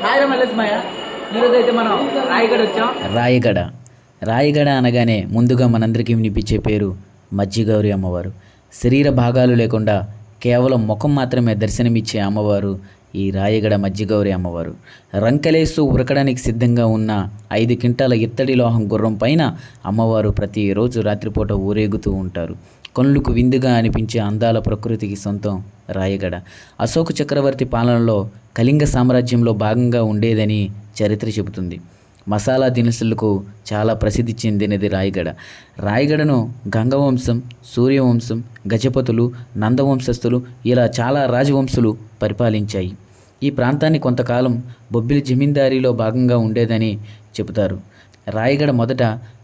ఈరోజు అయితే మనం రాయగడ వచ్చాం. రాయగడ అనగానే ముందుగా మనందరికీ వినిపించే పేరు మజ్జిగౌరి అమ్మవారు. శరీర భాగాలు లేకుండా కేవలం ముఖం మాత్రమే దర్శనమిచ్చే అమ్మవారు ఈ రాయగడ మజ్జిగౌరి అమ్మవారు. రంకెలేస్తూ ఉరకడానికి సిద్ధంగా ఉన్న 5 క్వింటాల ఇత్తడి లోహం గుర్రం పైన అమ్మవారు ప్రతిరోజు రాత్రిపూట ఊరేగుతూ ఉంటారు. కళ్ళకు విందుగా అనిపించే అందాల ప్రకృతికి సొంతం రాయగడ. అశోక చక్రవర్తి పాలనలో కళింగ సామ్రాజ్యంలో భాగంగా ఉండేదని చరిత్ర చెబుతుంది. మసాలా దినుసులకు చాలా ప్రసిద్ధి చెందినది రాయగడ. రాయగడను గంగవంశం, సూర్యవంశం, గజపతులు, నందవంశస్థులు ఇలా చాలా రాజవంశులు పరిపాలించాయి. ఈ ప్రాంతాన్ని కొంతకాలం బొబ్బిలి జమీందారీలో భాగంగా ఉండేదని చెబుతారు. రాయగడ మొదట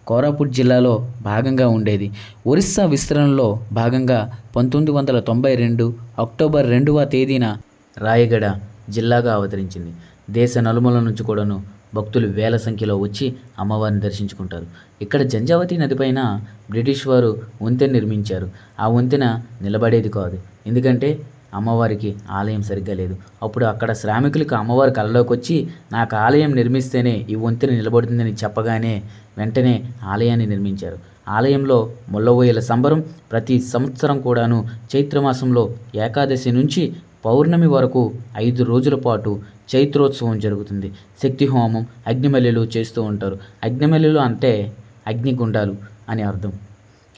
కోరాపుట్ జిల్లాలో భాగంగా ఉండేది. ఒరిస్సా విస్తరణలో భాగంగా 1992 అక్టోబర్ 2వ తేదీన రాయగడ జిల్లాగా అవతరించింది. దేశ నలుమూల నుంచి కూడాను భక్తులు వేల సంఖ్యలో వచ్చి అమ్మవారిని దర్శించుకుంటారు. ఇక్కడ జంజావతి నదిపైన బ్రిటిష్ వారు వంతెన నిర్మించారు. ఆ వంతెన నిలబడేది కాదు, ఎందుకంటే అమ్మవారికి ఆలయం సరిగ్గా లేదు. అప్పుడు అక్కడ శ్రామికులకు అమ్మవారి కళ్ళలోకి వచ్చి నాకు ఆలయం నిర్మిస్తేనే ఈ వంతెన నిలబడుతుందని చెప్పగానే వెంటనే ఆలయాన్ని నిర్మించారు. ఆలయంలో ముళ్ళవోయల సంబరం ప్రతి సంవత్సరం కూడాను చైత్రమాసంలో ఏకాదశి నుంచి పౌర్ణమి వరకు 5 రోజుల పాటు చైత్రోత్సవం జరుగుతుంది. శక్తి హోమం, అగ్నిమల్లెలు చేస్తూ ఉంటారు. అగ్నిమల్లెలు అంటే అగ్నిగుండాలు అని అర్థం.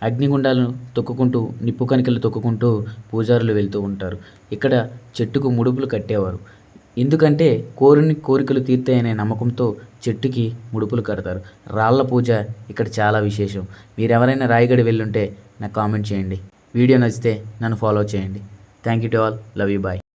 అగ్నిగుండాలను తొక్కుకుంటూ, నిప్పు కణికలు తొక్కుకుంటూ పూజారులు వెళ్తూ ఉంటారు. ఇక్కడ చెట్టుకు ముడుపులు కట్టేవారు. ఎందుకంటే కోరికలు తీర్తాయనే నమ్మకంతో చెట్టుకి ముడుపులు కడతారు. రాళ్ల పూజ ఇక్కడ చాలా విశేషం. మీరెవరైనా రాయగడ వెళ్ళుంటే నాకు కామెంట్ చేయండి. వీడియో నచ్చితే నన్ను ఫాలో చేయండి. Thank you to all. Love you. Bye.